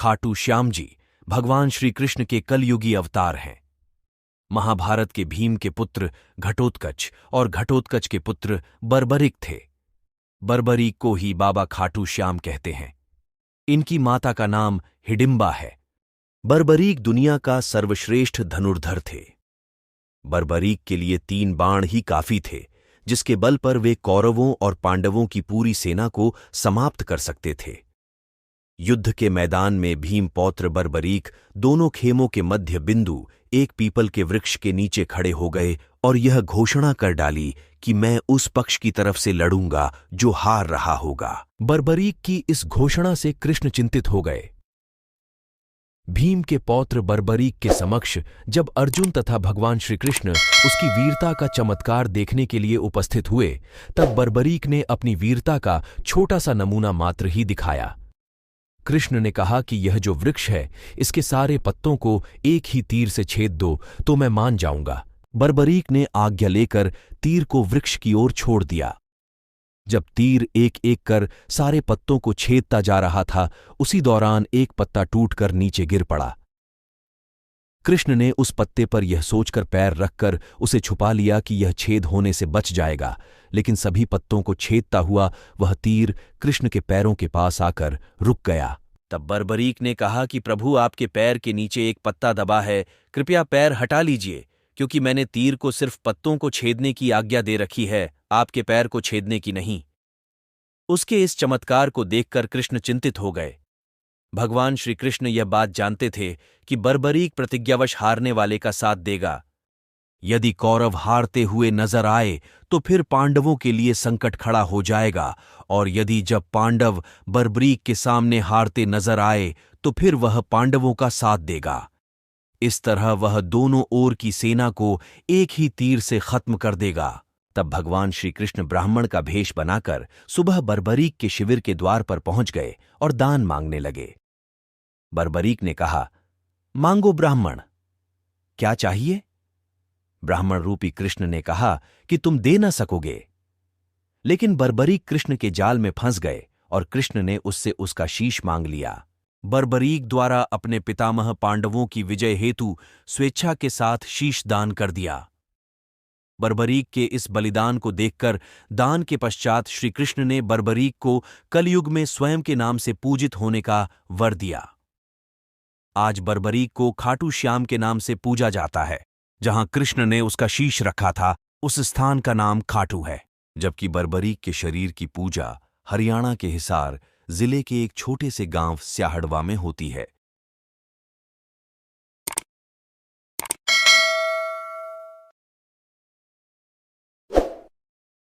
खाटू श्याम जी भगवान श्री कृष्ण के कलयुगी अवतार हैं। महाभारत के भीम के पुत्र घटोत्कच और घटोत्कच के पुत्र बर्बरिक थे। बर्बरीक को ही बाबा खाटू श्याम कहते हैं। इनकी माता का नाम हिडिंबा है। बर्बरीक दुनिया का सर्वश्रेष्ठ धनुर्धर थे। बर्बरीक के लिए 3 बाण ही काफी थे, जिसके बल पर वे कौरवों और पांडवों की पूरी सेना को समाप्त कर सकते थे। युद्ध के मैदान में भीम पौत्र बर्बरीक दोनों खेमों के मध्य बिंदु एक पीपल के वृक्ष के नीचे खड़े हो गए और यह घोषणा कर डाली कि मैं उस पक्ष की तरफ से लड़ूंगा जो हार रहा होगा। बर्बरीक की इस घोषणा से कृष्ण चिंतित हो गए। भीम के पौत्र बर्बरीक के समक्ष जब अर्जुन तथा भगवान श्री कृष्ण उसकी वीरता का चमत्कार देखने के लिए उपस्थित हुए, तब बर्बरीक ने अपनी वीरता का छोटा सा नमूना मात्र ही दिखाया। कृष्ण ने कहा कि यह जो वृक्ष है, इसके सारे पत्तों को एक ही तीर से छेद दो तो मैं मान जाऊंगा। बर्बरीक ने आज्ञा लेकर तीर को वृक्ष की ओर छोड़ दिया। जब तीर एक एक कर सारे पत्तों को छेदता जा रहा था, उसी दौरान एक पत्ता टूटकर नीचे गिर पड़ा। कृष्ण ने उस पत्ते पर यह सोचकर पैर रखकर उसे छुपा लिया कि यह छेद होने से बच जाएगा, लेकिन सभी पत्तों को छेदता हुआ वह तीर कृष्ण के पैरों के पास आकर रुक गया। तब बर्बरीक ने कहा कि प्रभु, आपके पैर के नीचे एक पत्ता दबा है, कृपया पैर हटा लीजिए, क्योंकि मैंने तीर को सिर्फ पत्तों को छेदने की आज्ञा दे रखी है, आपके पैर को छेदने की नहीं। उसके इस चमत्कार को देखकर कृष्ण चिंतित हो गए। भगवान श्री कृष्ण यह बात जानते थे कि बर्बरीक प्रतिज्ञावश हारने वाले का साथ देगा। यदि कौरव हारते हुए नजर आए तो फिर पांडवों के लिए संकट खड़ा हो जाएगा, और यदि जब पांडव बर्बरीक के सामने हारते नजर आए तो फिर वह पांडवों का साथ देगा। इस तरह वह दोनों ओर की सेना को एक ही तीर से खत्म कर देगा। तब भगवान श्री कृष्ण ब्राह्मण का भेष बनाकर सुबह बर्बरीक के शिविर के द्वार पर पहुंच गए और दान मांगने लगे। बर्बरीक ने कहा, मांगो ब्राह्मण, क्या चाहिए? ब्राह्मण रूपी कृष्ण ने कहा कि तुम दे न सकोगे। लेकिन बर्बरीक कृष्ण के जाल में फंस गए और कृष्ण ने उससे उसका शीश मांग लिया। बर्बरीक द्वारा अपने पितामह पांडवों की विजय हेतु स्वेच्छा के साथ शीश दान कर दिया। बर्बरीक के इस बलिदान को देखकर दान के पश्चात श्री कृष्ण ने बर्बरीक को कलयुग में स्वयं के नाम से पूजित होने का वर दिया। आज बर्बरीक को खाटू श्याम के नाम से पूजा जाता है। जहां कृष्ण ने उसका शीश रखा था, उस स्थान का नाम खाटू है। जबकि बर्बरीक के शरीर की पूजा हरियाणा के हिसार जिले के एक छोटे से गांव स्याहड़वा में होती है।